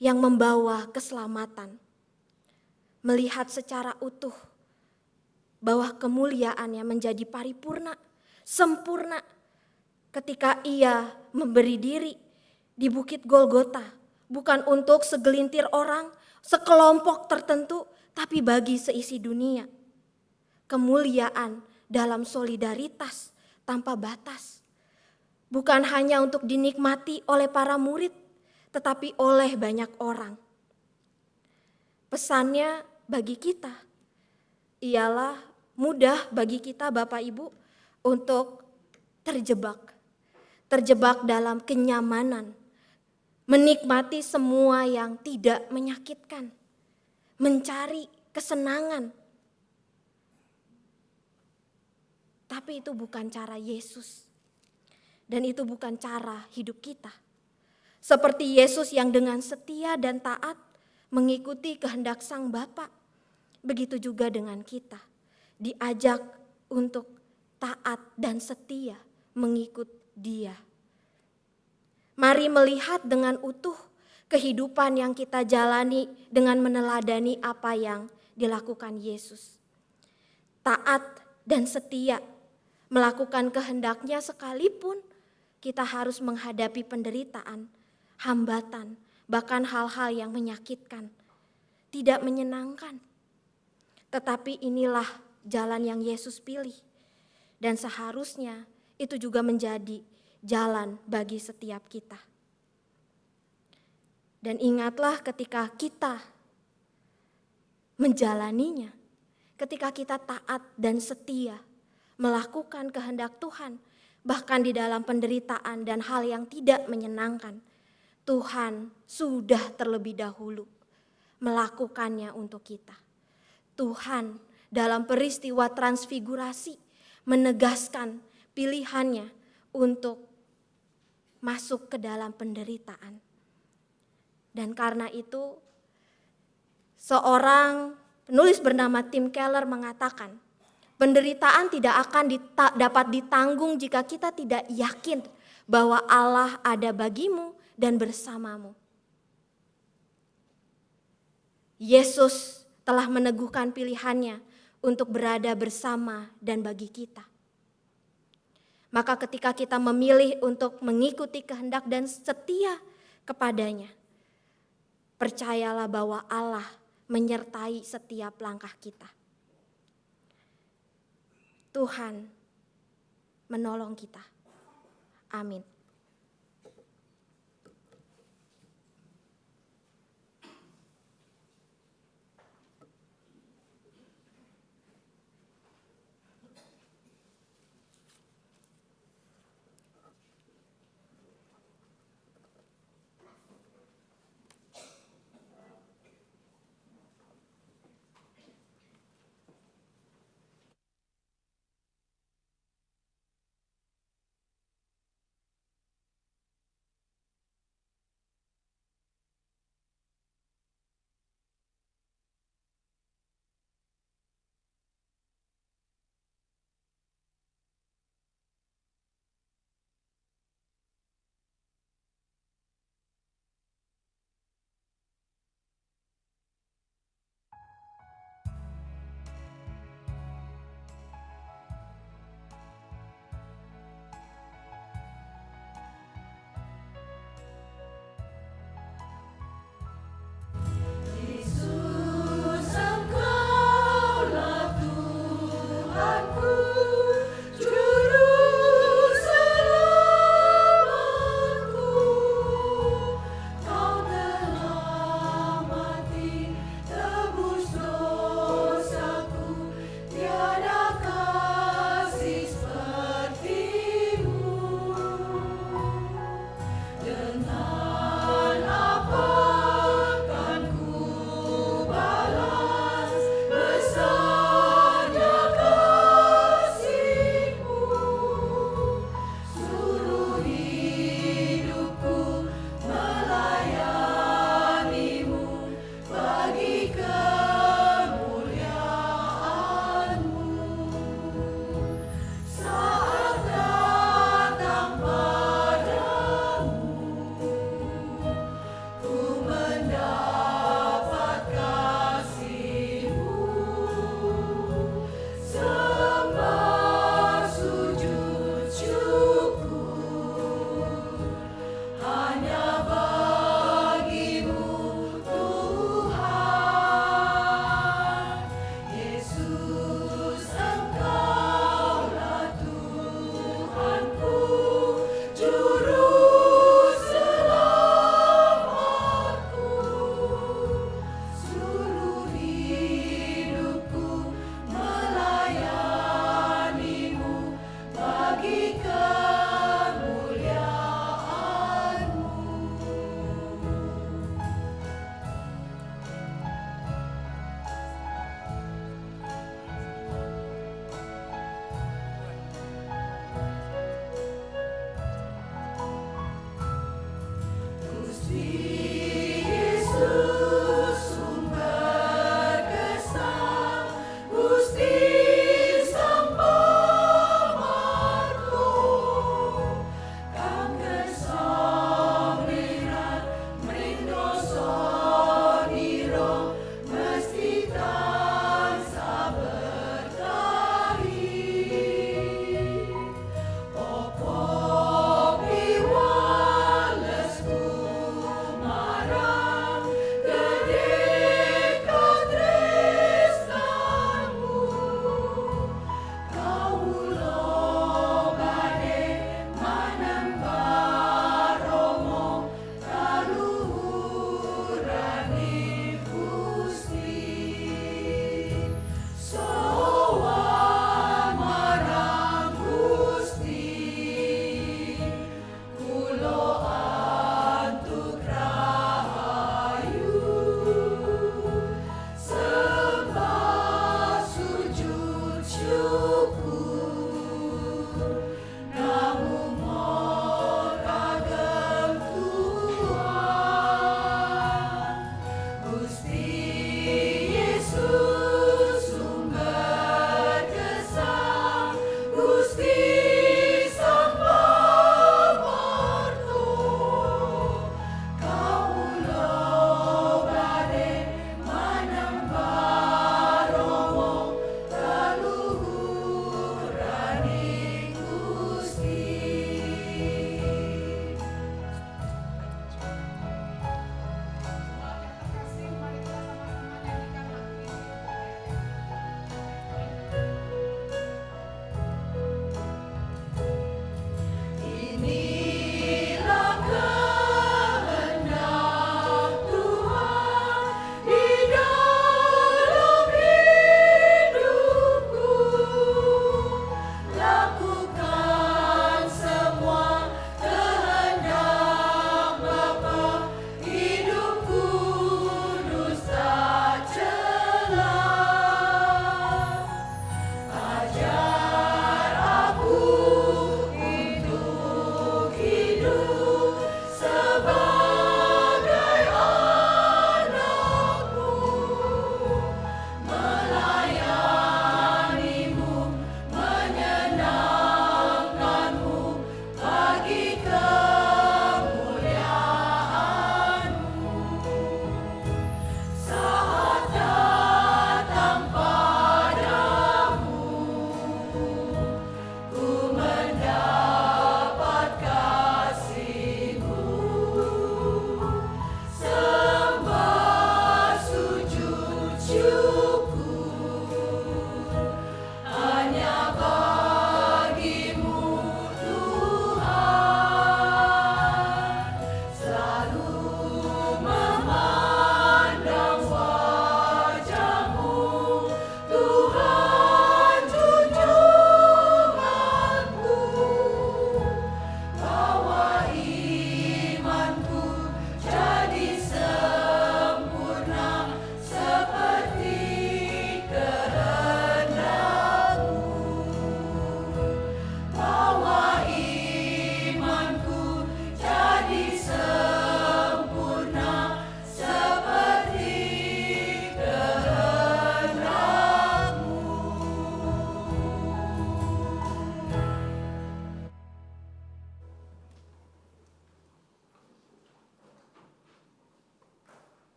yang membawa keselamatan. Melihat secara utuh bahwa kemuliaannya menjadi paripurna, sempurna ketika ia memberi diri di Bukit Golgota, bukan untuk segelintir orang, sekelompok tertentu, tapi bagi seisi dunia. Kemuliaan dalam solidaritas tanpa batas, bukan hanya untuk dinikmati oleh para murid, tetapi oleh banyak orang. Pesannya bagi kita ialah mudah bagi kita Bapak Ibu untuk terjebak dalam kenyamanan, menikmati semua yang tidak menyakitkan, mencari kesenangan. Tapi itu bukan cara Yesus. Dan itu bukan cara hidup kita. Seperti Yesus yang dengan setia dan taat mengikuti kehendak Sang Bapa, begitu juga dengan kita. Diajak untuk taat dan setia mengikut Dia. Mari melihat dengan utuh kehidupan yang kita jalani dengan meneladani apa yang dilakukan Yesus. Taat dan setia melakukan kehendaknya sekalipun kita harus menghadapi penderitaan, hambatan, bahkan hal-hal yang menyakitkan, tidak menyenangkan. Tetapi inilah jalan yang Yesus pilih. Dan seharusnya itu juga menjadi jalan bagi setiap kita. Dan ingatlah ketika kita menjalaninya, ketika kita taat dan setia, melakukan kehendak Tuhan, bahkan di dalam penderitaan dan hal yang tidak menyenangkan, Tuhan sudah terlebih dahulu melakukannya untuk kita. Tuhan dalam peristiwa transfigurasi menegaskan pilihannya untuk masuk ke dalam penderitaan. Dan karena itu seorang penulis bernama Tim Keller mengatakan, penderitaan tidak akan dapat ditanggung jika kita tidak yakin bahwa Allah ada bagimu dan bersamamu. Yesus telah meneguhkan pilihannya untuk berada bersama dan bagi kita. Maka ketika kita memilih untuk mengikuti kehendak dan setia kepadanya, percayalah bahwa Allah menyertai setiap langkah kita. Tuhan menolong kita. Amin.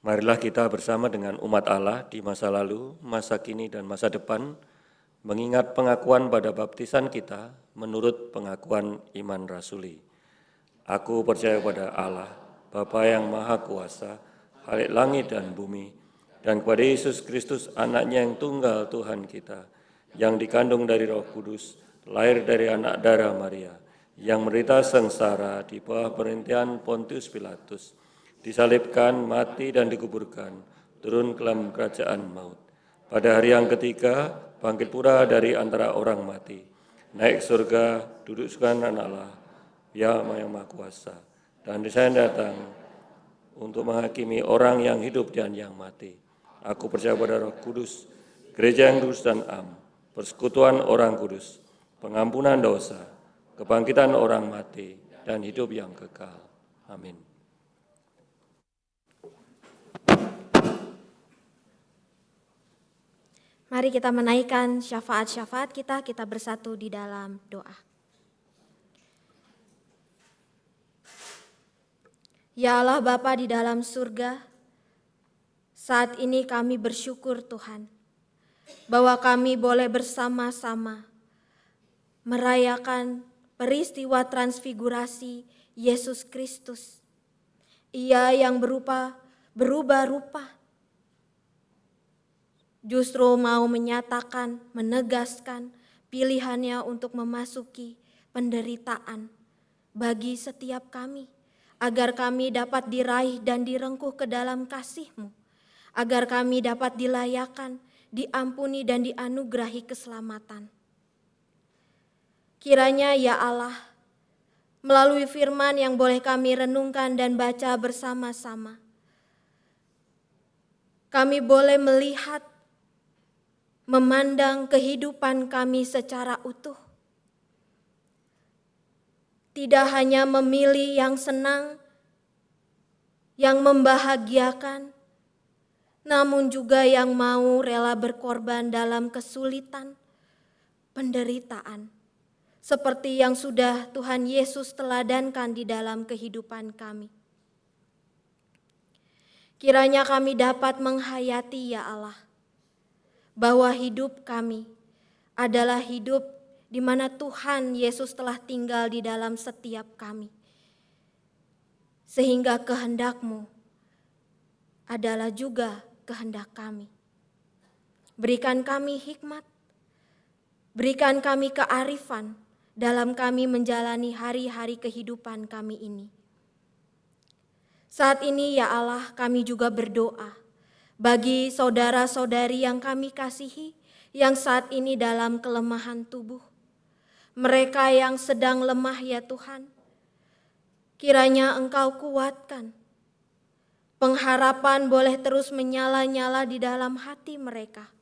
Marilah kita bersama dengan umat Allah di masa lalu, masa kini, dan masa depan, mengingat pengakuan pada baptisan kita menurut pengakuan iman rasuli. Aku percaya pada Allah, Bapa yang Maha Kuasa, Khalik langit dan bumi, dan kepada Yesus Kristus, anaknya yang tunggal Tuhan kita, yang dikandung dari Roh Kudus, lahir dari anak darah Maria, yang menderita sengsara di bawah pemerintahan Pontius Pilatus, disalibkan, mati, dan dikuburkan, turun ke dalam kerajaan maut. Pada hari yang ketiga, bangkit pula dari antara orang mati, naik surga, duduk kanan Allah, Ya yang Maha Kuasa, dan saya datang untuk menghakimi orang yang hidup dan yang mati. Aku percaya pada Roh Kudus, gereja yang kudus dan am, persekutuan orang kudus, pengampunan dosa, kebangkitan orang mati, dan hidup yang kekal. Amin. Mari kita menaikkan syafaat-syafaat kita bersatu di dalam doa. Ya Allah Bapa di dalam surga, saat ini kami bersyukur Tuhan, bahwa kami boleh bersama-sama merayakan peristiwa transfigurasi Yesus Kristus. Ia yang berubah rupa, justru mau menyatakan, menegaskan pilihannya untuk memasuki penderitaan bagi setiap kami, agar kami dapat diraih dan direngkuh ke dalam kasih-Mu, agar kami dapat dilayakan, diampuni dan dianugerahi keselamatan. Kiranya ya Allah, melalui firman yang boleh kami renungkan dan baca bersama-sama, kami boleh melihat, memandang kehidupan kami secara utuh. Tidak hanya memilih yang senang, yang membahagiakan, namun juga yang mau rela berkorban dalam kesulitan, penderitaan, seperti yang sudah Tuhan Yesus teladankan di dalam kehidupan kami. Kiranya kami dapat menghayati ya Allah, bahwa hidup kami adalah hidup di mana Tuhan Yesus telah tinggal di dalam setiap kami. Sehingga kehendak-Mu adalah juga kehendak kami. Berikan kami hikmat, berikan kami kearifan dalam kami menjalani hari-hari kehidupan kami ini. Saat ini ya Allah, kami juga berdoa bagi saudara-saudari yang kami kasihi, yang saat ini dalam kelemahan tubuh. Mereka yang sedang lemah ya Tuhan, kiranya Engkau kuatkan. Pengharapan boleh terus menyala-nyala di dalam hati mereka,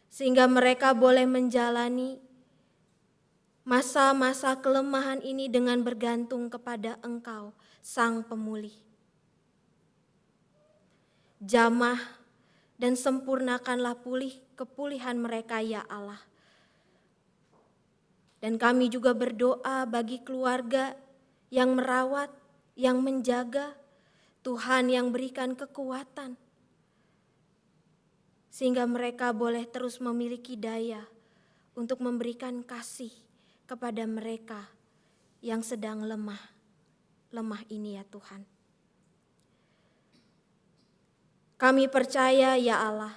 sehingga mereka boleh menjalani masa-masa kelemahan ini dengan bergantung kepada Engkau, Sang Pemulih. Jamah dan sempurnakanlah kepulihan mereka ya Allah. Dan kami juga berdoa bagi keluarga yang merawat, yang menjaga, Tuhan yang berikan kekuatan, sehingga mereka boleh terus memiliki daya untuk memberikan kasih kepada mereka yang sedang lemah ini ya Tuhan. Kami percaya ya Allah,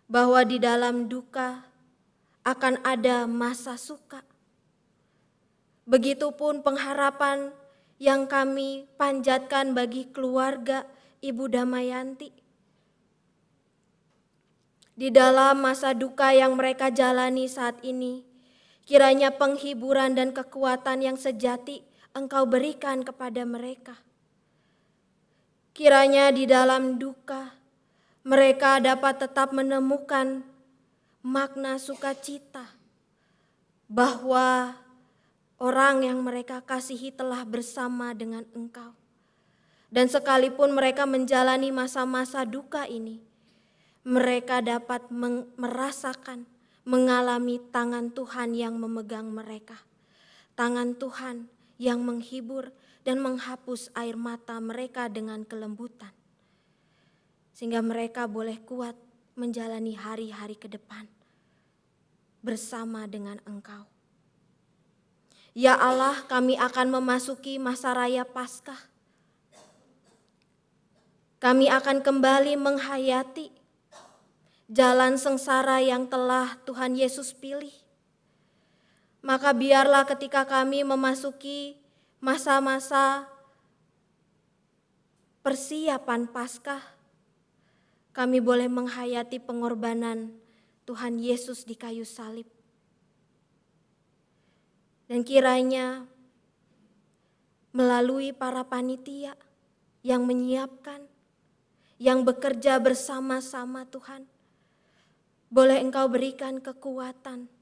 bahwa di dalam duka akan ada masa suka. Begitupun pengharapan yang kami panjatkan bagi keluarga Ibu Damayanti. Di dalam masa duka yang mereka jalani saat ini, kiranya penghiburan dan kekuatan yang sejati Engkau berikan kepada mereka. Kiranya di dalam duka mereka dapat tetap menemukan makna sukacita, bahwa orang yang mereka kasihi telah bersama dengan Engkau. Dan sekalipun mereka menjalani masa-masa duka ini, mereka dapat merasakan, mengalami tangan Tuhan yang memegang mereka. Tangan Tuhan yang menghibur dan menghapus air mata mereka dengan kelembutan. sehingga mereka boleh kuat menjalani hari-hari ke depan bersama dengan Engkau. Ya Allah, kami akan memasuki masa raya Paskah. Kami akan kembali menghayati jalan sengsara yang telah Tuhan Yesus pilih. Maka biarlah ketika kami memasuki masa-masa persiapan Paskah, kami boleh menghayati pengorbanan Tuhan Yesus di kayu salib. Dan kiranya melalui para panitia yang menyiapkan, yang bekerja bersama-sama Tuhan, boleh Engkau berikan kekuatan,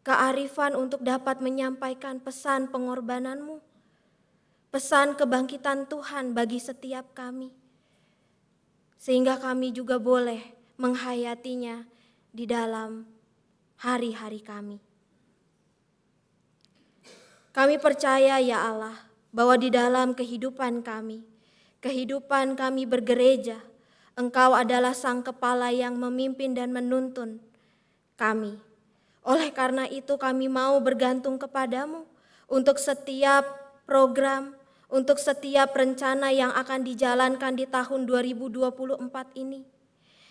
kearifan untuk dapat menyampaikan pesan pengorbanan-Mu, pesan kebangkitan Tuhan bagi setiap kami, sehingga kami juga boleh menghayatinya di dalam hari-hari kami. Kami percaya ya Allah bahwa di dalam kehidupan kami bergereja, Engkau adalah Sang Kepala yang memimpin dan menuntun kami. Oleh karena itu kami mau bergantung kepadamu untuk setiap program, untuk setiap rencana yang akan dijalankan di tahun 2024 ini.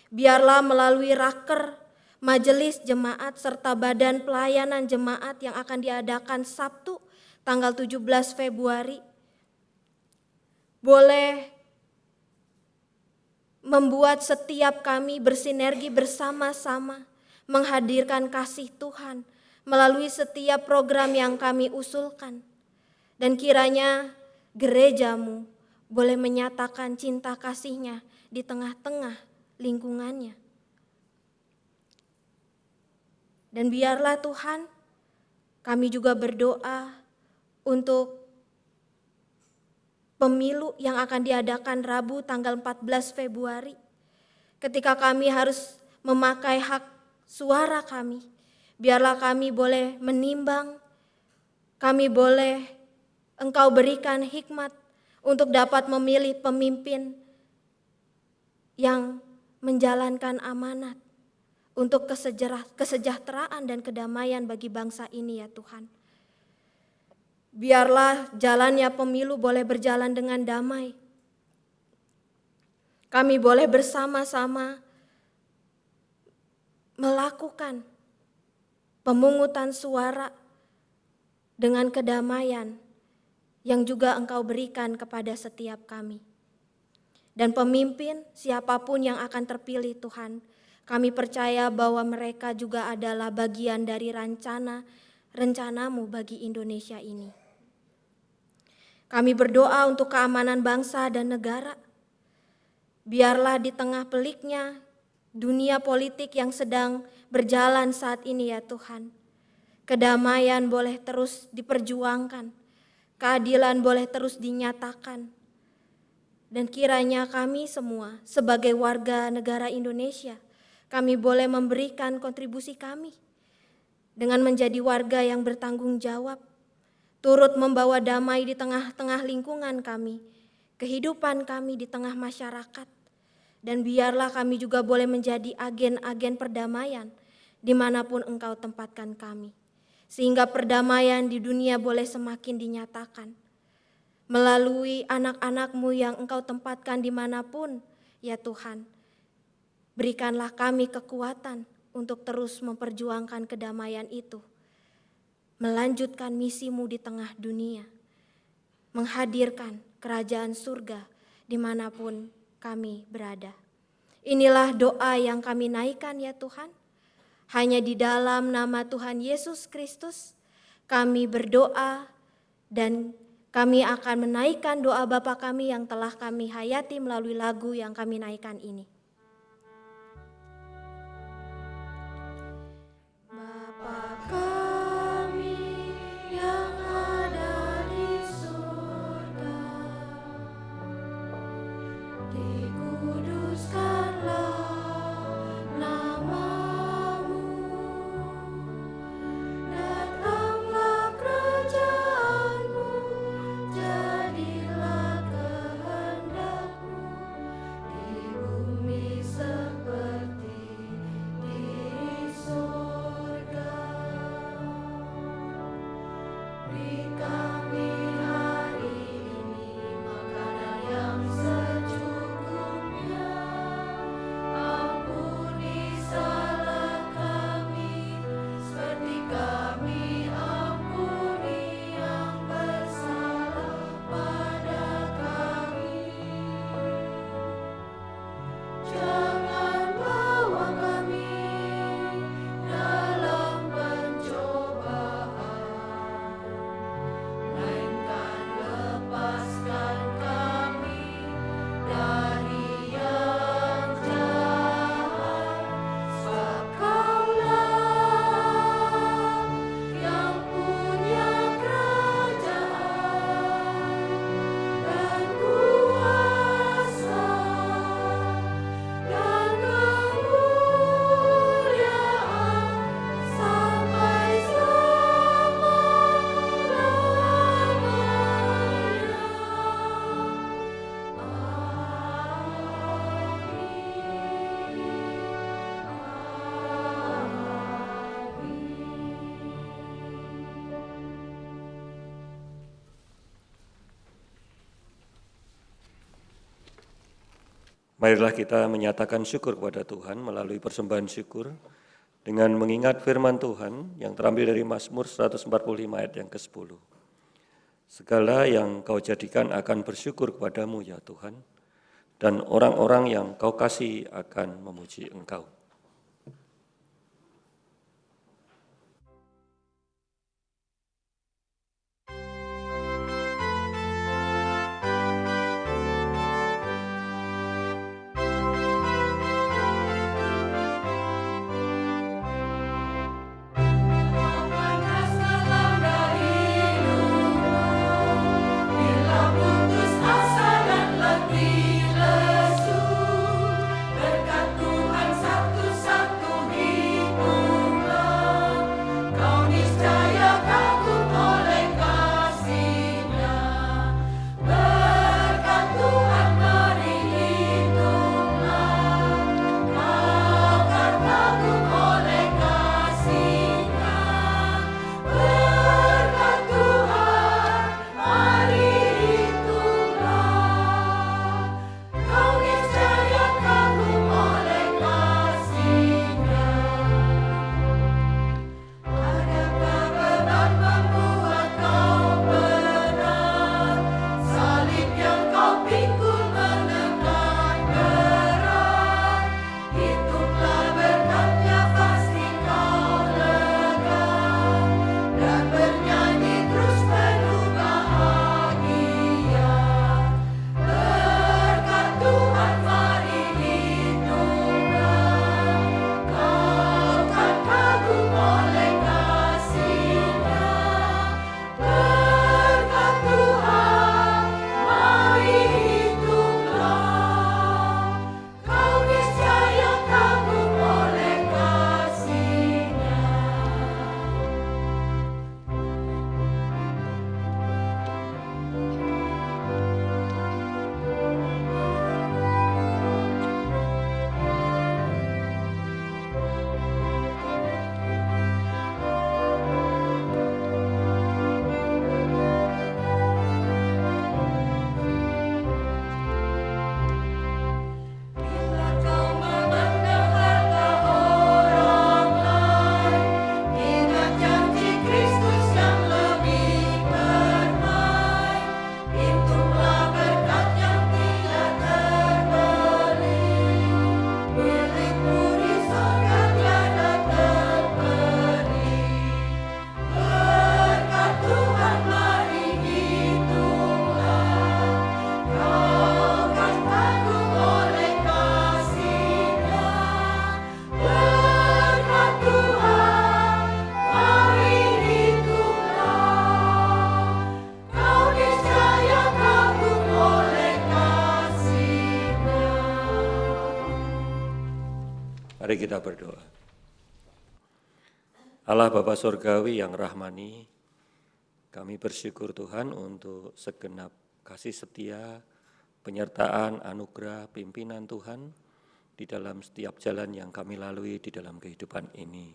Biarlah melalui raker, majelis jemaat, serta badan pelayanan jemaat yang akan diadakan Sabtu tanggal 17 Februari, boleh membuat setiap kami bersinergi bersama-sama menghadirkan kasih Tuhan melalui setiap program yang kami usulkan. Dan kiranya gereja-Mu boleh menyatakan cinta kasih-Nya di tengah-tengah lingkungannya. Dan biarlah Tuhan, kami juga berdoa untuk pemilu yang akan diadakan Rabu tanggal 14 Februari. Ketika kami harus memakai hak suara kami, biarlah kami boleh menimbang, kami boleh Engkau berikan hikmat untuk dapat memilih pemimpin yang menjalankan amanat untuk kesejahteraan dan kedamaian bagi bangsa ini ya Tuhan. Biarlah jalannya pemilu boleh berjalan dengan damai. Kami boleh bersama-sama melakukan pemungutan suara dengan kedamaian yang juga Engkau berikan kepada setiap kami. Dan pemimpin siapapun yang akan terpilih Tuhan, kami percaya bahwa mereka juga adalah bagian dari rencana-Mu bagi Indonesia ini. Kami berdoa untuk keamanan bangsa dan negara. Biarlah di tengah peliknya dunia politik yang sedang berjalan saat ini ya Tuhan, kedamaian boleh terus diperjuangkan, keadilan boleh terus dinyatakan. Dan kiranya kami semua sebagai warga negara Indonesia, kami boleh memberikan kontribusi kami dengan menjadi warga yang bertanggung jawab, turut membawa damai di tengah-tengah lingkungan kami, kehidupan kami di tengah masyarakat. Dan biarlah kami juga boleh menjadi agen-agen perdamaian dimanapun Engkau tempatkan kami. Sehingga perdamaian di dunia boleh semakin dinyatakan. Melalui anak-anak-Mu yang Engkau tempatkan dimanapun ya Tuhan. Berikanlah kami kekuatan untuk terus memperjuangkan kedamaian itu. Melanjutkan misi-Mu di tengah dunia, menghadirkan kerajaan surga dimanapun kami berada. Inilah doa yang kami naikkan ya Tuhan. Hanya di dalam nama Tuhan Yesus Kristus kami berdoa dan kami akan menaikkan doa Bapa kami yang telah kami hayati melalui lagu yang kami naikkan ini. Jadilah kehendak-Mu di bumi Marilah kita menyatakan syukur kepada Tuhan melalui persembahan syukur dengan mengingat firman Tuhan yang terambil dari Mazmur 145 ayat yang ke-10. Segala yang kau jadikan akan bersyukur kepadamu ya Tuhan, dan orang-orang yang kau kasih akan memuji Engkau. Mari kita berdoa. Allah Bapa Surgawi yang rahmani, kami bersyukur Tuhan untuk segenap kasih setia, penyertaan, anugerah, pimpinan Tuhan di dalam setiap jalan yang kami lalui di dalam kehidupan ini.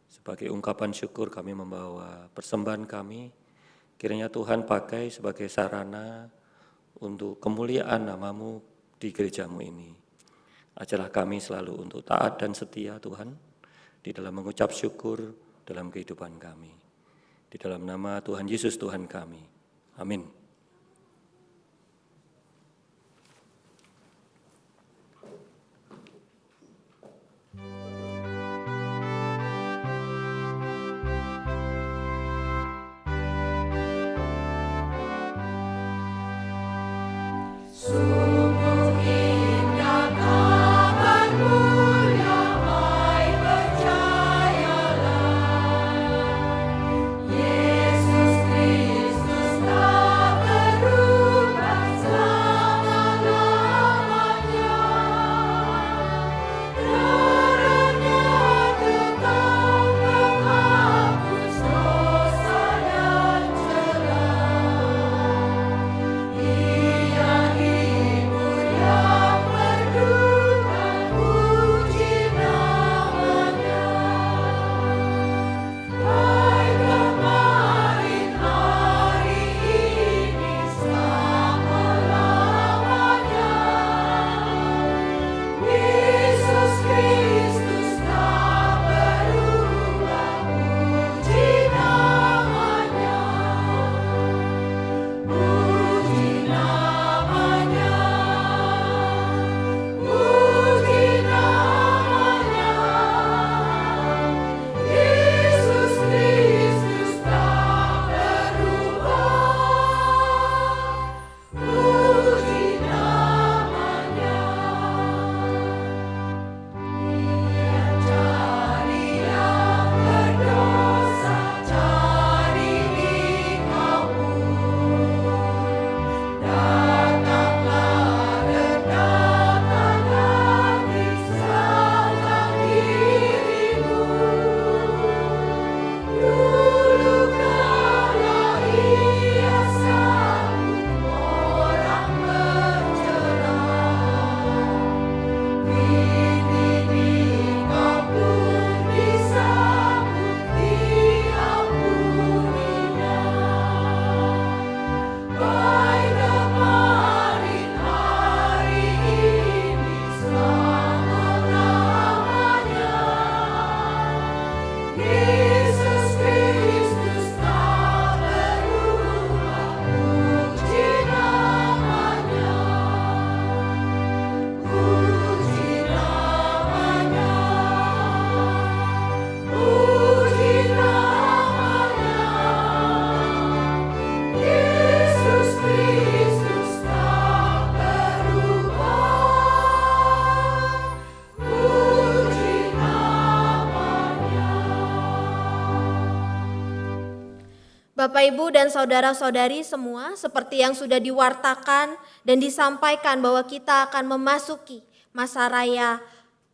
Sebagai ungkapan syukur kami membawa persembahan kami, kiranya Tuhan pakai sebagai sarana untuk kemuliaan nama-Mu di gereja-Mu ini. Ajarlah kami selalu untuk taat dan setia Tuhan di dalam mengucap syukur dalam kehidupan kami. Di dalam nama Tuhan Yesus Tuhan kami. Amin. Yesus Kristus Bapak, Ibu, dan saudara-saudari semua, seperti yang sudah diwartakan dan disampaikan bahwa kita akan memasuki masa raya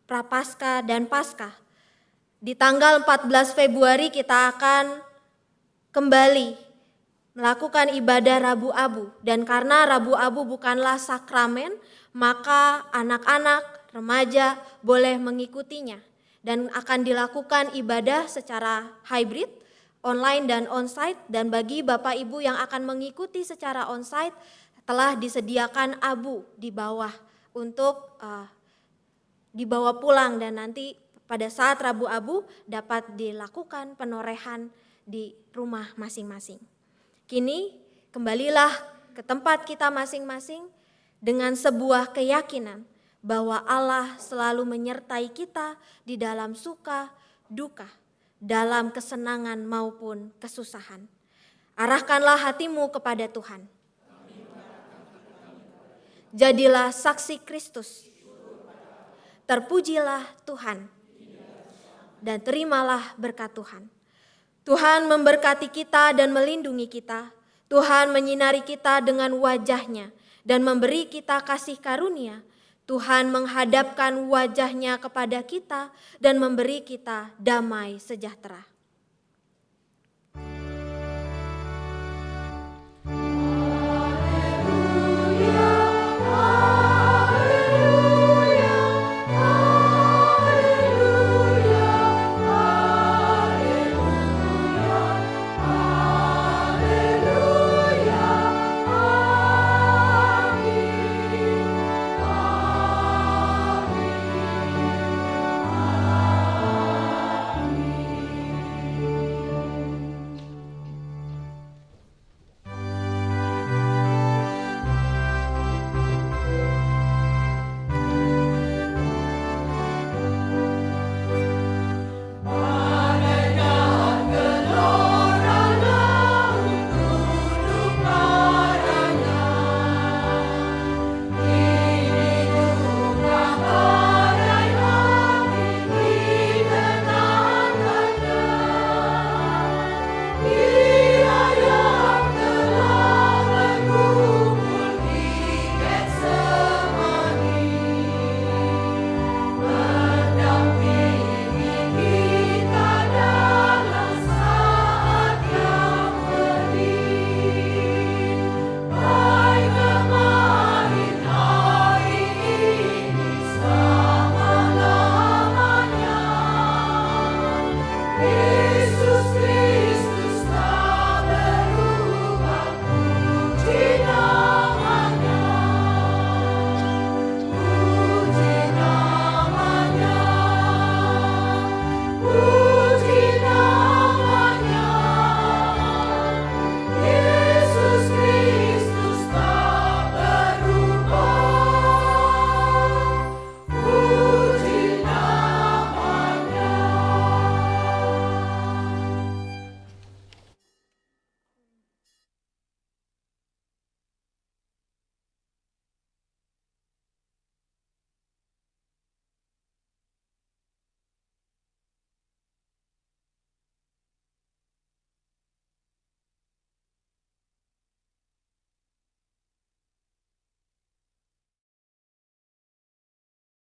Prapaskah dan Paskah. Di tanggal 14 Februari kita akan kembali melakukan ibadah Rabu Abu. Dan karena Rabu Abu bukanlah sakramen, maka anak-anak, remaja boleh mengikutinya. Dan akan dilakukan ibadah secara hybrid, online dan onsite. Dan bagi Bapak Ibu yang akan mengikuti secara onsite, telah disediakan abu di bawah untuk dibawa pulang, dan nanti pada saat Rabu Abu dapat dilakukan penorehan di rumah masing-masing. Kini kembalilah ke tempat kita masing-masing dengan sebuah keyakinan bahwa Allah selalu menyertai kita di dalam suka, duka, dalam kesenangan maupun kesusahan. Arahkanlah hatimu kepada Tuhan. Jadilah saksi Kristus. Terpujilah Tuhan dan terimalah berkat Tuhan. Tuhan memberkati kita dan melindungi kita. Tuhan menyinari kita dengan wajah-Nya dan memberi kita kasih karunia. Tuhan menghadapkan wajah-Nya kepada kita dan memberi kita damai sejahtera.